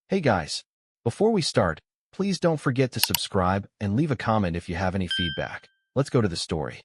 Hey guys, before we start, please don't forget to subscribe and leave a comment if you have any feedback. Let's go to the story.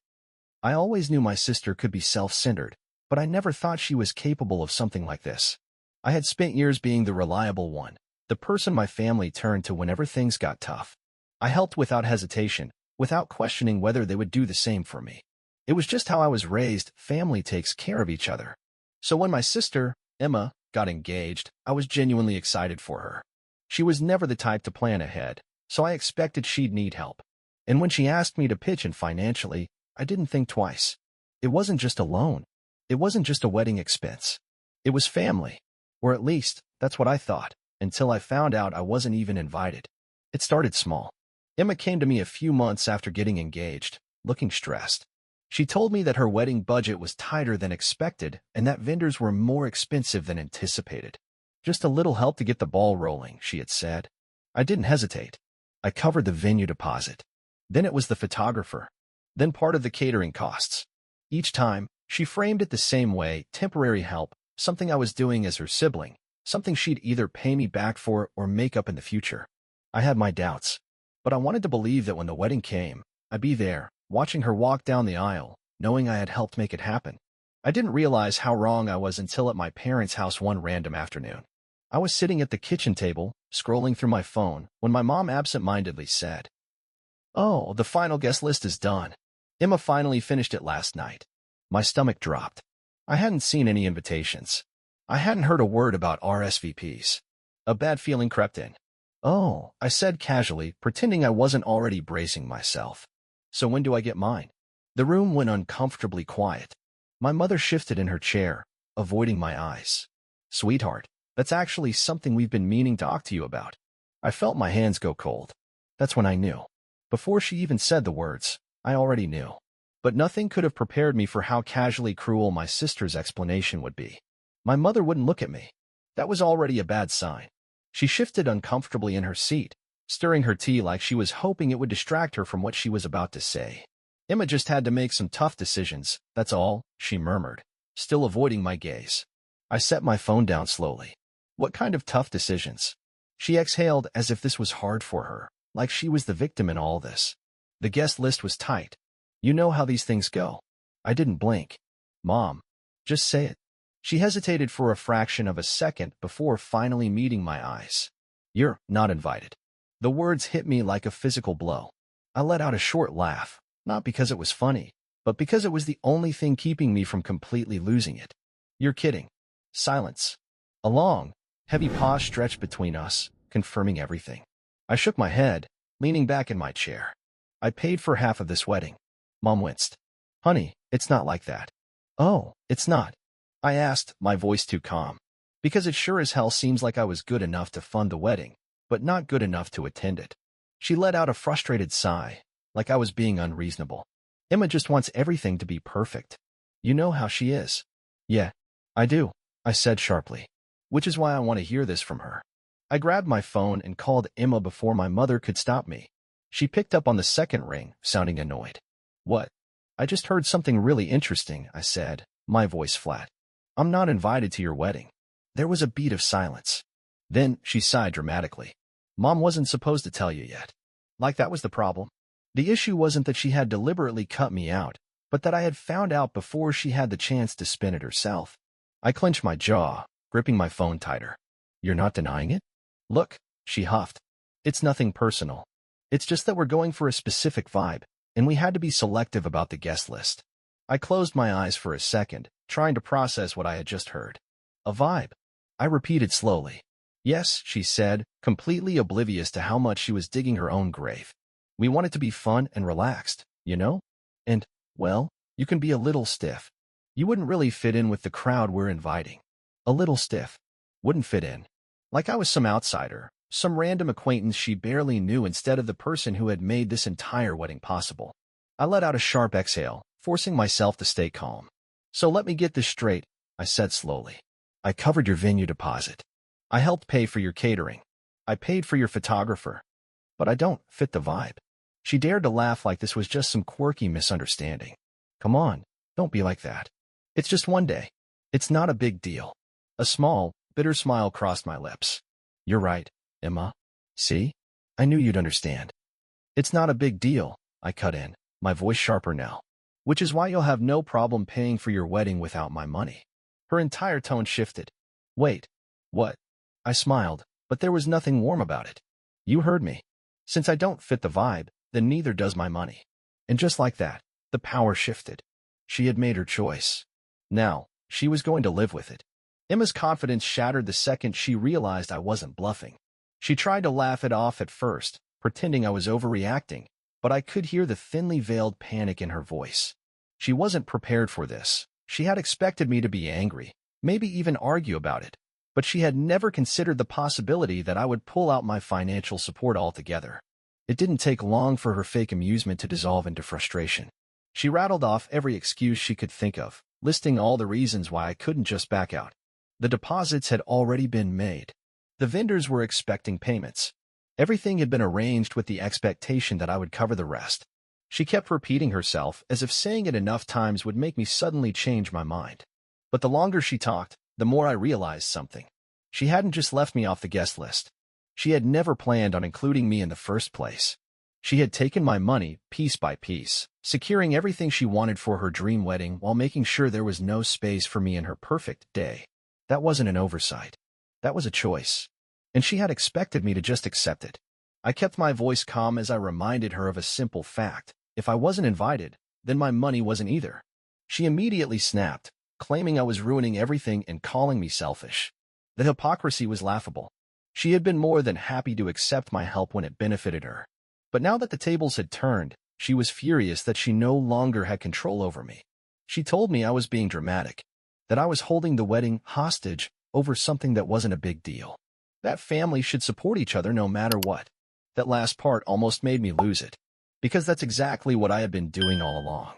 I always knew my sister could be self-centered, but I never thought she was capable of something like this. I had spent years being the reliable one, the person my family turned to whenever things got tough. I helped without hesitation, without questioning whether they would do the same for me. It was just how I was raised. Family takes care of each other. So when my sister, Emma, got engaged, I was genuinely excited for her. She was never the type to plan ahead, so I expected she'd need help. And when she asked me to pitch in financially, I didn't think twice. It wasn't just a loan. It wasn't just a wedding expense. It was family. Or at least, that's what I thought, until I found out I wasn't even invited. It started small. Emma came to me a few months after getting engaged, looking stressed. She told me that her wedding budget was tighter than expected and that vendors were more expensive than anticipated. Just a little help to get the ball rolling, she had said. I didn't hesitate. I covered the venue deposit. Then it was the photographer. Then part of the catering costs. Each time, she framed it the same way, temporary help, something I was doing as her sibling, something she'd either pay me back for or make up in the future. I had my doubts, but I wanted to believe that when the wedding came, I'd be there, watching her walk down the aisle, knowing I had helped make it happen. I didn't realize how wrong I was until at my parents' house one random afternoon. I was sitting at the kitchen table, scrolling through my phone, when my mom absent-mindedly said, "Oh, the final guest list is done. Emma finally finished it last night." My stomach dropped. I hadn't seen any invitations. I hadn't heard a word about RSVPs. A bad feeling crept in. "Oh," I said casually, pretending I wasn't already bracing myself. "So when do I get mine?" The room went uncomfortably quiet. My mother shifted in her chair, avoiding my eyes. "Sweetheart, that's actually something we've been meaning to talk to you about." I felt my hands go cold. That's when I knew. Before she even said the words, I already knew. But nothing could have prepared me for how casually cruel my sister's explanation would be. My mother wouldn't look at me. That was already a bad sign. She shifted uncomfortably in her seat, stirring her tea like she was hoping it would distract her from what she was about to say. "Emma just had to make some tough decisions, that's all," she murmured, still avoiding my gaze. I set my phone down slowly. "What kind of tough decisions?" She exhaled as if this was hard for her, like she was the victim in all this. "The guest list was tight. You know how these things go." I didn't blink. "Mom, just say it." She hesitated for a fraction of a second before finally meeting my eyes. "You're not invited." The words hit me like a physical blow. I let out a short laugh, not because it was funny, but because it was the only thing keeping me from completely losing it. "You're kidding." Silence. A long, heavy pause stretched between us, confirming everything. I shook my head, leaning back in my chair. "I paid for half of this wedding." Mom winced. "Honey, it's not like that." "Oh, it's not?" I asked, my voice too calm. "Because it sure as hell seems like I was good enough to fund the wedding, but not good enough to attend it." She let out a frustrated sigh, like I was being unreasonable. "Emma just wants everything to be perfect. You know how she is." "Yeah, I do," I said sharply. "Which is why I want to hear this from her." I grabbed my phone and called Emma before my mother could stop me. She picked up on the second ring, sounding annoyed. "What?" "I just heard something really interesting," I said, my voice flat. "I'm not invited to your wedding." There was a beat of silence. Then she sighed dramatically. "Mom wasn't supposed to tell you yet." Like that was the problem. The issue wasn't that she had deliberately cut me out, but that I had found out before she had the chance to spin it herself. I clenched my jaw, gripping my phone tighter. "You're not denying it?" "Look," she huffed. "It's nothing personal. It's just that we're going for a specific vibe, and we had to be selective about the guest list." I closed my eyes for a second, trying to process what I had just heard. "A vibe," I repeated slowly. "Yes," she said, completely oblivious to how much she was digging her own grave. "We want it to be fun and relaxed, you know? And, well, you can be a little stiff. You wouldn't really fit in with the crowd we're inviting." A little stiff. Wouldn't fit in. Like I was some outsider, some random acquaintance she barely knew instead of the person who had made this entire wedding possible. I let out a sharp exhale, forcing myself to stay calm. "So let me get this straight," I said slowly. "I covered your venue deposit. I helped pay for your catering. I paid for your photographer. But I don't fit the vibe." She dared to laugh like this was just some quirky misunderstanding. "Come on, don't be like that. It's just one day. It's not a big deal." A small, bitter smile crossed my lips. You're right, Emma. See? I knew you'd understand. It's not a big deal, I cut in, my voice sharper now. Which is why you'll have no problem paying for your wedding without my money. Her entire tone shifted. Wait. What? I smiled, but there was nothing warm about it. You heard me. Since I don't fit the vibe, then neither does my money. And just like that, the power shifted. She had made her choice. Now, she was going to live with it. Emma's confidence shattered the second she realized I wasn't bluffing. She tried to laugh it off at first, pretending I was overreacting, but I could hear the thinly veiled panic in her voice. She wasn't prepared for this. She had expected me to be angry, maybe even argue about it, but she had never considered the possibility that I would pull out my financial support altogether. It didn't take long for her fake amusement to dissolve into frustration. She rattled off every excuse she could think of, listing all the reasons why I couldn't just back out. The deposits had already been made. The vendors were expecting payments. Everything had been arranged with the expectation that I would cover the rest. She kept repeating herself as if saying it enough times would make me suddenly change my mind. But the longer she talked, the more I realized something. She hadn't just left me off the guest list. She had never planned on including me in the first place. She had taken my money piece by piece, securing everything she wanted for her dream wedding while making sure there was no space for me in her perfect day. That wasn't an oversight. That was a choice. And she had expected me to just accept it. I kept my voice calm as I reminded her of a simple fact. If I wasn't invited, then my money wasn't either. She immediately snapped, claiming I was ruining everything and calling me selfish. The hypocrisy was laughable. She had been more than happy to accept my help when it benefited her. But now that the tables had turned, she was furious that she no longer had control over me. She told me I was being dramatic, that I was holding the wedding hostage over something that wasn't a big deal. That families should support each other no matter what. That last part almost made me lose it, because that's exactly what I had been doing all along.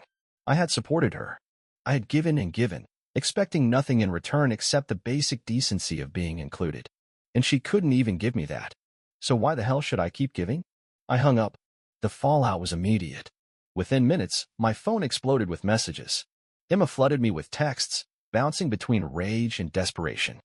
I had supported her. I had given and given, expecting nothing in return except the basic decency of being included. And she couldn't even give me that. So why the hell should I keep giving? I hung up. The fallout was immediate. Within minutes, my phone exploded with messages. Emma flooded me with texts, bouncing between rage and desperation.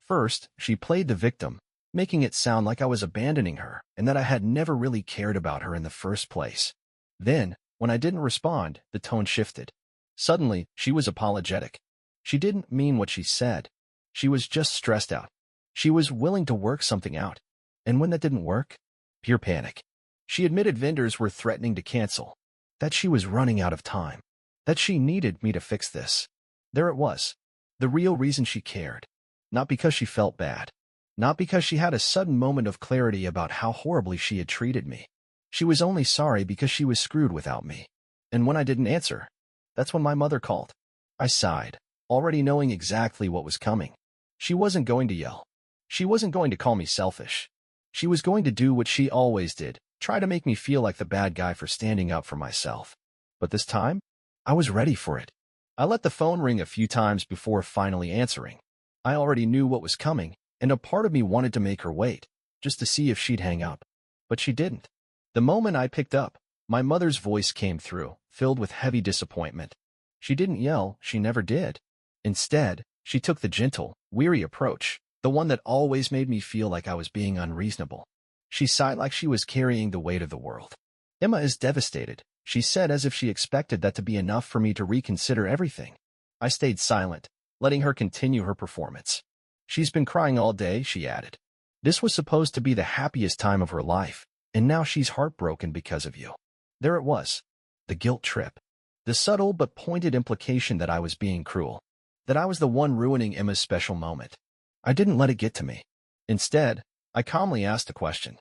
First, she played the victim, making it sound like I was abandoning her and that I had never really cared about her in the first place. Then, when I didn't respond, the tone shifted. Suddenly, she was apologetic. She didn't mean what she said. She was just stressed out. She was willing to work something out. And when that didn't work, pure panic. She admitted vendors were threatening to cancel, that she was running out of time, that she needed me to fix this. There it was, the real reason she cared. Not because she felt bad. Not because she had a sudden moment of clarity about how horribly she had treated me. She was only sorry because she was screwed without me. And when I didn't answer, that's when my mother called. I sighed, already knowing exactly what was coming. She wasn't going to yell. She wasn't going to call me selfish. She was going to do what she always did, try to make me feel like the bad guy for standing up for myself. But this time, I was ready for it. I let the phone ring a few times before finally answering. I already knew what was coming, and a part of me wanted to make her wait, just to see if she'd hang up. But she didn't. The moment I picked up, my mother's voice came through, filled with heavy disappointment. She didn't yell, she never did. Instead, she took the gentle, weary approach, the one that always made me feel like I was being unreasonable. She sighed like she was carrying the weight of the world. Emma is devastated, she said as if she expected that to be enough for me to reconsider everything. I stayed silent, letting her continue her performance. She's been crying all day, she added. This was supposed to be the happiest time of her life, and now she's heartbroken because of you. There it was, the guilt trip. The subtle but pointed implication that I was being cruel, that I was the one ruining Emma's special moment. I didn't let it get to me. Instead, I calmly asked a question.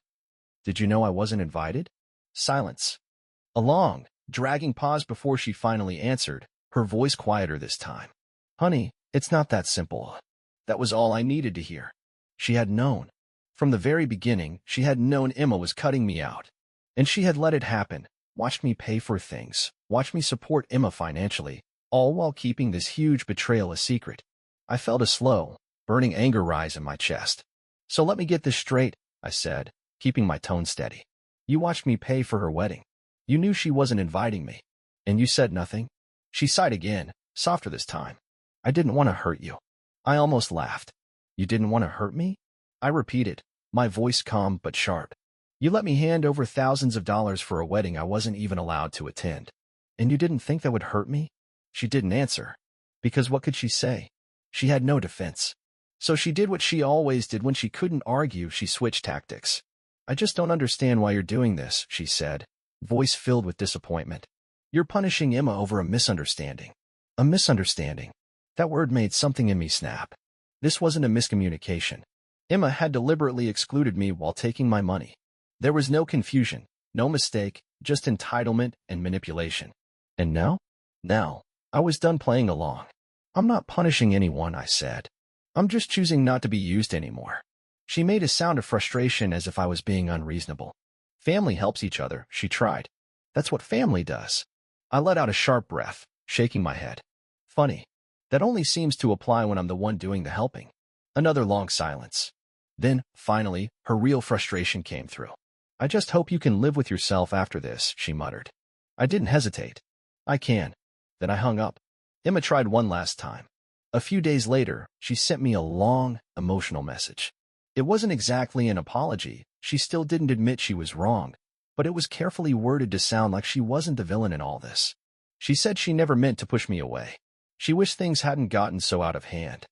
Did you know I wasn't invited? Silence. A long, dragging pause before she finally answered, her voice quieter this time. Honey, it's not that simple. That was all I needed to hear. She had known. From the very beginning, she had known Emma was cutting me out. And she had let it happen, watched me pay for things, watched me support Emma financially, all while keeping this huge betrayal a secret. I felt a slow, burning anger rise in my chest. So let me get this straight, I said, keeping my tone steady. You watched me pay for her wedding. You knew she wasn't inviting me. And you said nothing? She sighed again, softer this time. I didn't want to hurt you. I almost laughed. You didn't want to hurt me? I repeated, my voice calm but sharp. You let me hand over thousands of dollars for a wedding I wasn't even allowed to attend. And you didn't think that would hurt me? She didn't answer. Because what could she say? She had no defense. So she did what she always did when she couldn't argue. She switched tactics. I just don't understand why you're doing this, she said, voice filled with disappointment. You're punishing Emma over a misunderstanding. A misunderstanding. That word made something in me snap. This wasn't a miscommunication. Emma had deliberately excluded me while taking my money. There was no confusion, no mistake, just entitlement and manipulation. And now? Now, I was done playing along. I'm not punishing anyone, I said. I'm just choosing not to be used anymore. She made a sound of frustration as if I was being unreasonable. Family helps each other, she tried. That's what family does. I let out a sharp breath, shaking my head. Funny. That only seems to apply when I'm the one doing the helping. Another long silence. Then, finally, her real frustration came through. I just hope you can live with yourself after this, she muttered. I didn't hesitate. I can. Then I hung up. Emma tried one last time. A few days later, she sent me a long, emotional message. It wasn't exactly an apology. She still didn't admit she was wrong, but it was carefully worded to sound like she wasn't the villain in all this. She said she never meant to push me away. She wished things hadn't gotten so out of hand.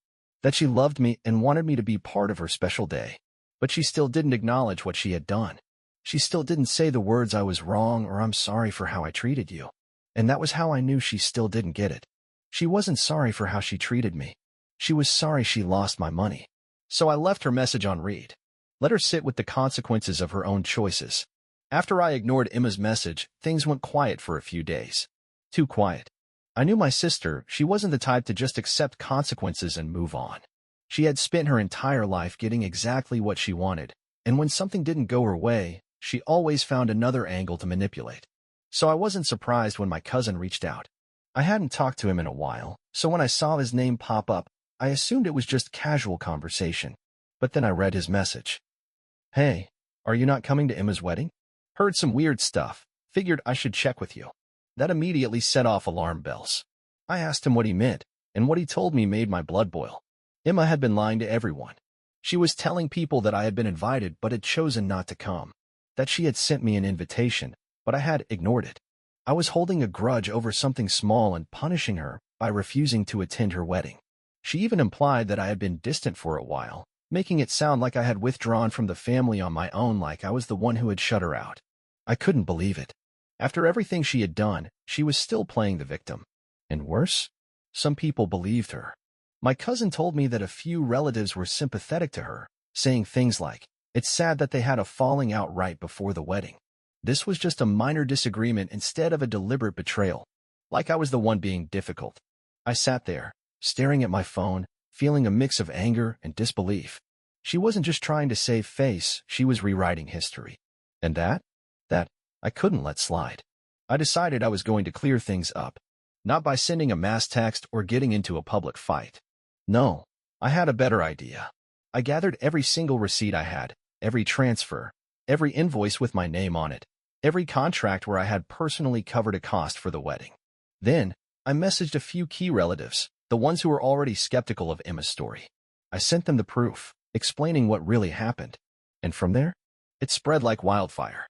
That she loved me and wanted me to be part of her special day. But she still didn't acknowledge what she had done. She still didn't say the words I was wrong or I'm sorry for how I treated you. And that was how I knew she still didn't get it. She wasn't sorry for how she treated me. She was sorry she lost my money. So I left her message on read. Let her sit with the consequences of her own choices. After I ignored Emma's message, things went quiet for a few days. Too quiet. I knew my sister. She wasn't the type to just accept consequences and move on. She had spent her entire life getting exactly what she wanted, and when something didn't go her way, she always found another angle to manipulate. So I wasn't surprised when my cousin reached out. I hadn't talked to him in a while, so when I saw his name pop up, I assumed it was just casual conversation. But then I read his message. Hey, are you not coming to Emma's wedding? Heard some weird stuff. Figured I should check with you. That immediately set off alarm bells. I asked him what he meant, and what he told me made my blood boil. Emma had been lying to everyone. She was telling people that I had been invited but had chosen not to come. That she had sent me an invitation, but I had ignored it. I was holding a grudge over something small and punishing her by refusing to attend her wedding. She even implied that I had been distant for a while, making it sound like I had withdrawn from the family on my own, like I was the one who had shut her out. I couldn't believe it. After everything she had done, she was still playing the victim. And worse, some people believed her. My cousin told me that a few relatives were sympathetic to her, saying things like, "It's sad that they had a falling out right before the wedding. This was just a minor disagreement instead of a deliberate betrayal." Like I was the one being difficult. I sat there, staring at my phone, feeling a mix of anger and disbelief. She wasn't just trying to save face, she was rewriting history. And that I couldn't let slide. I decided I was going to clear things up. Not by sending a mass text or getting into a public fight. No, I had a better idea. I gathered every single receipt I had, every transfer, every invoice with my name on it, every contract where I had personally covered a cost for the wedding. Then, I messaged a few key relatives, the ones who were already skeptical of Emma's story. I sent them the proof, explaining what really happened. And from there, it spread like wildfire.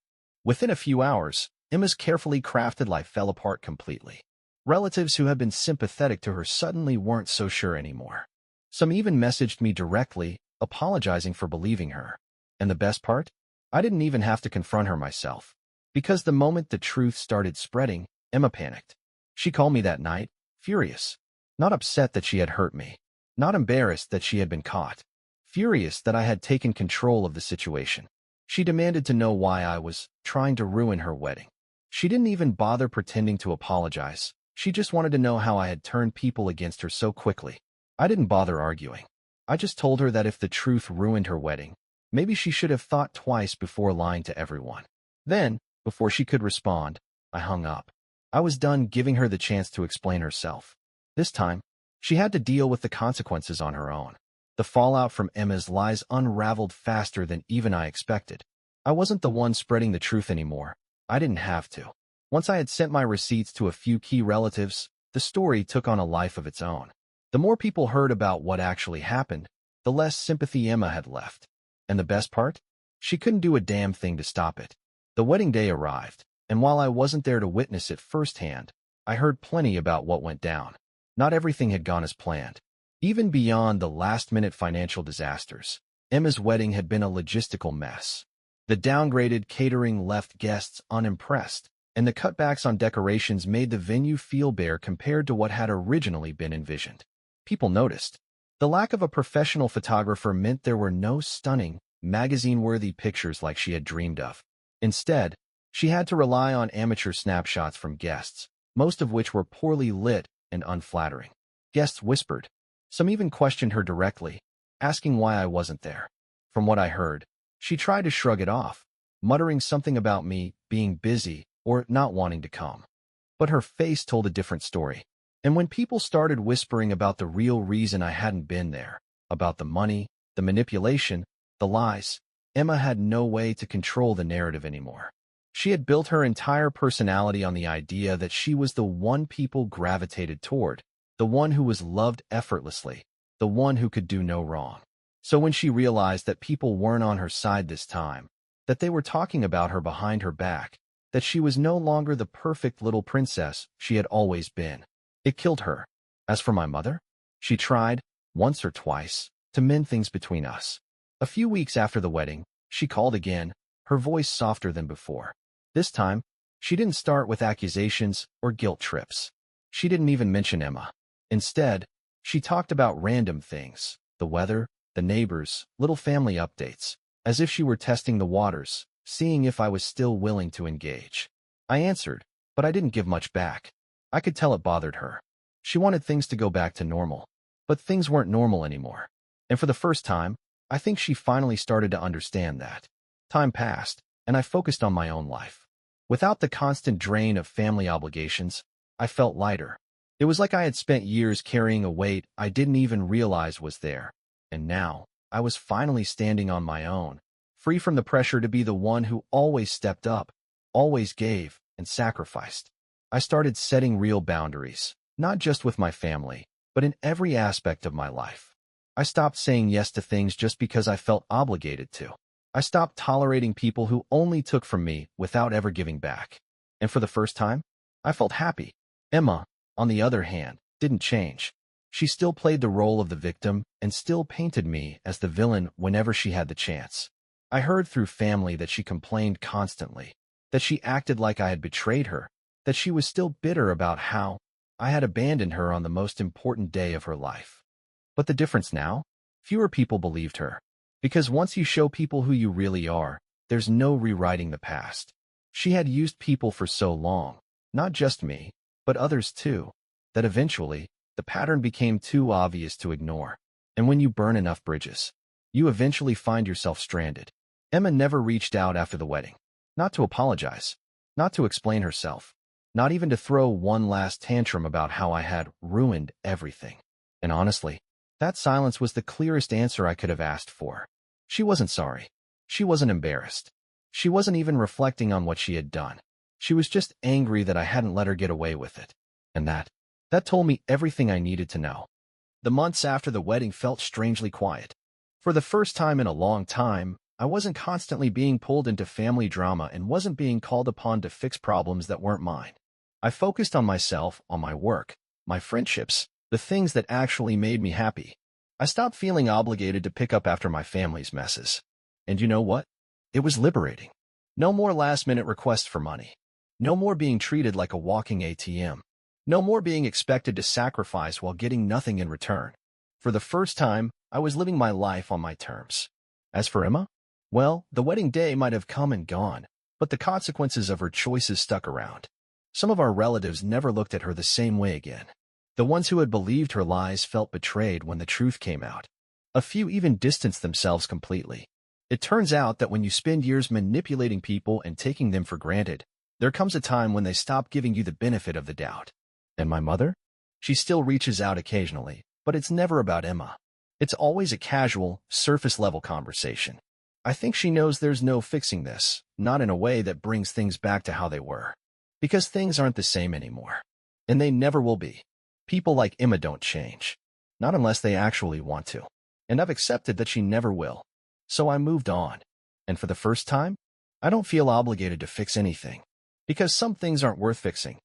Within a few hours, Emma's carefully crafted life fell apart completely. Relatives who had been sympathetic to her suddenly weren't so sure anymore. Some even messaged me directly, apologizing for believing her. And the best part? I didn't even have to confront her myself. Because the moment the truth started spreading, Emma panicked. She called me that night, furious. Not upset that she had hurt me. Not embarrassed that she had been caught. Furious that I had taken control of the situation. She demanded to know why I was trying to ruin her wedding. She didn't even bother pretending to apologize. She just wanted to know how I had turned people against her so quickly. I didn't bother arguing. I just told her that if the truth ruined her wedding, maybe she should have thought twice before lying to everyone. Then, before she could respond, I hung up. I was done giving her the chance to explain herself. This time, she had to deal with the consequences on her own. The fallout from Emma's lies unraveled faster than even I expected. I wasn't the one spreading the truth anymore. I didn't have to. Once I had sent my receipts to a few key relatives, the story took on a life of its own. The more people heard about what actually happened, the less sympathy Emma had left. And the best part? She couldn't do a damn thing to stop it. The wedding day arrived, and while I wasn't there to witness it firsthand, I heard plenty about what went down. Not everything had gone as planned. Even beyond the last-minute financial disasters, Emma's wedding had been a logistical mess. The downgraded catering left guests unimpressed, and the cutbacks on decorations made the venue feel bare compared to what had originally been envisioned. People noticed. The lack of a professional photographer meant there were no stunning, magazine-worthy pictures like she had dreamed of. Instead, she had to rely on amateur snapshots from guests, most of which were poorly lit and unflattering. Guests whispered. Some even questioned her directly, asking why I wasn't there. From what I heard, she tried to shrug it off, muttering something about me being busy or not wanting to come. But her face told a different story. And when people started whispering about the real reason I hadn't been there, about the money, the manipulation, the lies, Emma had no way to control the narrative anymore. She had built her entire personality on the idea that she was the one people gravitated toward, the one who was loved effortlessly, the one who could do no wrong. So when she realized that people weren't on her side this time, that they were talking about her behind her back, that she was no longer the perfect little princess she had always been, it killed her. As for my mother, she tried, once or twice, to mend things between us. A few weeks after the wedding, she called again, her voice softer than before. This time, she didn't start with accusations or guilt trips. She didn't even mention Emma. Instead, she talked about random things, the weather, the neighbors, little family updates, as if she were testing the waters, seeing if I was still willing to engage. I answered, but I didn't give much back. I could tell it bothered her. She wanted things to go back to normal, but things weren't normal anymore. And for the first time, I think she finally started to understand that. Time passed, and I focused on my own life. Without the constant drain of family obligations, I felt lighter. It was like I had spent years carrying a weight I didn't even realize was there. And now, I was finally standing on my own, free from the pressure to be the one who always stepped up, always gave, and sacrificed. I started setting real boundaries, not just with my family, but in every aspect of my life. I stopped saying yes to things just because I felt obligated to. I stopped tolerating people who only took from me without ever giving back. And for the first time, I felt happy. Emma, on the other hand, didn't change. She still played the role of the victim and still painted me as the villain whenever she had the chance. I heard through family that she complained constantly, that she acted like I had betrayed her, that she was still bitter about how I had abandoned her on the most important day of her life. But the difference now? Fewer people believed her. Because once you show people who you really are, there's no rewriting the past. She had used people for so long, not just me, but others too, that eventually, the pattern became too obvious to ignore. And when you burn enough bridges, you eventually find yourself stranded. Emma never reached out after the wedding. Not to apologize, not to explain herself, not even to throw one last tantrum about how I had ruined everything. And honestly, that silence was the clearest answer I could have asked for. She wasn't sorry. She wasn't embarrassed. She wasn't even reflecting on what she had done. She was just angry that I hadn't let her get away with it. And that told me everything I needed to know. The months after the wedding felt strangely quiet. For the first time in a long time, I wasn't constantly being pulled into family drama and wasn't being called upon to fix problems that weren't mine. I focused on myself, on my work, my friendships, the things that actually made me happy. I stopped feeling obligated to pick up after my family's messes. And you know what? It was liberating. No more last-minute requests for money. No more being treated like a walking ATM. No more being expected to sacrifice while getting nothing in return. For the first time, I was living my life on my terms. As for Emma, well, the wedding day might have come and gone, but the consequences of her choices stuck around. Some of our relatives never looked at her the same way again. The ones who had believed her lies felt betrayed when the truth came out. A few even distanced themselves completely. It turns out that when you spend years manipulating people and taking them for granted, there comes a time when they stop giving you the benefit of the doubt. And my mother? She still reaches out occasionally, but it's never about Emma. It's always a casual, surface-level conversation. I think she knows there's no fixing this, not in a way that brings things back to how they were. Because things aren't the same anymore. And they never will be. People like Emma don't change. Not unless they actually want to. And I've accepted that she never will. So I moved on. And for the first time, I don't feel obligated to fix anything. Because some things aren't worth fixing.